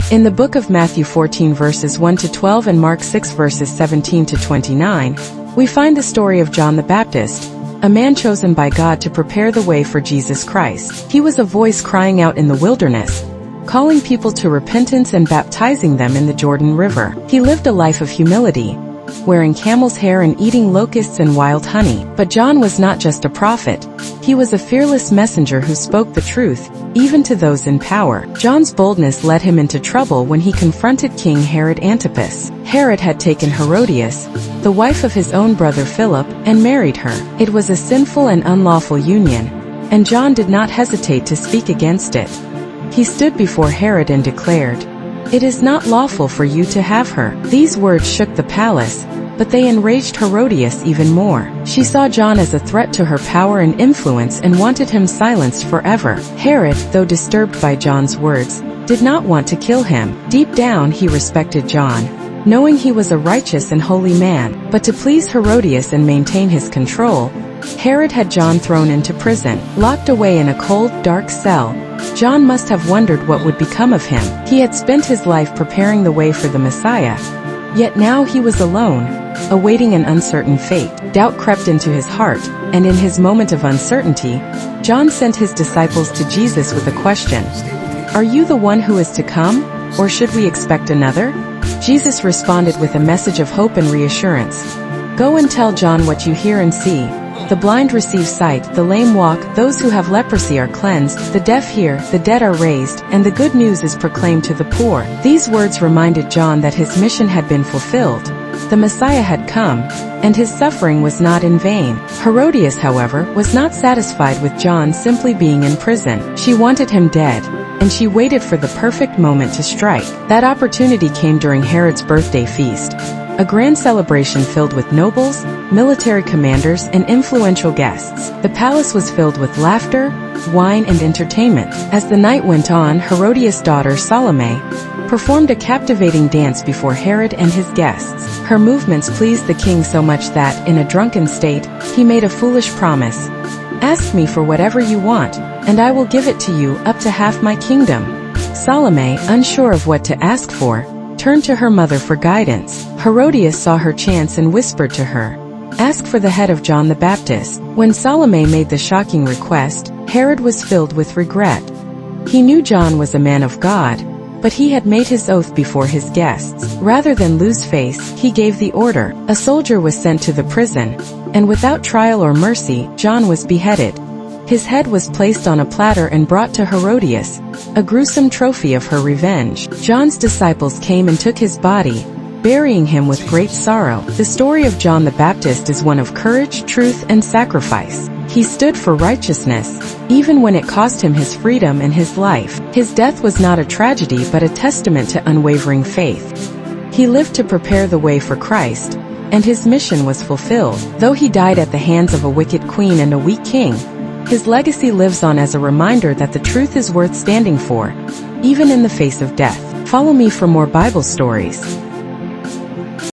In the book of Matthew 14 verses 1 to 12 and Mark 6 verses 17 to 29, we find the story of John the Baptist, a man chosen by God to prepare the way for Jesus Christ. He was a voice crying out in the wilderness, calling people to repentance and baptizing them in the Jordan River. He lived a life of humility, wearing camel's hair and eating locusts and wild honey. But John was not just a prophet. He was a fearless messenger who spoke the truth, even to those in power. John's boldness led him into trouble when he confronted King Herod Antipas. Herod had taken Herodias, the wife of his own brother Philip, and married her. It was a sinful and unlawful union, and John did not hesitate to speak against it. He stood before Herod and declared, "It is not lawful for you to have her." These words shook the palace, but they enraged Herodias even more. She saw John as a threat to her power and influence and wanted him silenced forever. Herod, though disturbed by John's words, did not want to kill him. Deep down he respected John, knowing he was a righteous and holy man. But to please Herodias and maintain his control, Herod had John thrown into prison. Locked away in a cold, dark cell, John must have wondered what would become of him. He had spent his life preparing the way for the Messiah, yet now he was alone, awaiting an uncertain fate. Doubt crept into his heart, and in his moment of uncertainty, John sent his disciples to Jesus with a question: "Are you the one who is to come, or should we expect another?" Jesus responded with a message of hope and reassurance. "Go and tell John what you hear and see. The blind receive sight, the lame walk, those who have leprosy are cleansed, the deaf hear, the dead are raised, and the good news is proclaimed to the poor." These words reminded John that his mission had been fulfilled. The Messiah had come, and his suffering was not in vain. Herodias, however, was not satisfied with John simply being in prison. She wanted him dead, and she waited for the perfect moment to strike. That opportunity came during Herod's birthday feast, a grand celebration filled with nobles, military commanders, and influential guests. The palace was filled with laughter, wine, and entertainment. As the night went on, Herodias' daughter Salome performed a captivating dance before Herod and his guests. Her movements pleased the king so much that, in a drunken state, he made a foolish promise: "Ask me for whatever you want, and I will give it to you, up to half my kingdom." Salome, unsure of what to ask for, turned to her mother for guidance. Herodias saw her chance and whispered to her, "Ask for the head of John the Baptist." When Salome made the shocking request, Herod was filled with regret. He knew John was a man of God, but he had made his oath before his guests. Rather than lose face, he gave the order. A soldier was sent to the prison, and without trial or mercy, John was beheaded. His head was placed on a platter and brought to Herodias, a gruesome trophy of her revenge. John's disciples came and took his body, burying him with great sorrow. The story of John the Baptist is one of courage, truth, and sacrifice. He stood for righteousness, even when it cost him his freedom and his life. His death was not a tragedy but a testament to unwavering faith. He lived to prepare the way for Christ, and his mission was fulfilled. Though he died at the hands of a wicked queen and a weak king, his legacy lives on as a reminder that the truth is worth standing for, even in the face of death. Follow me for more Bible stories.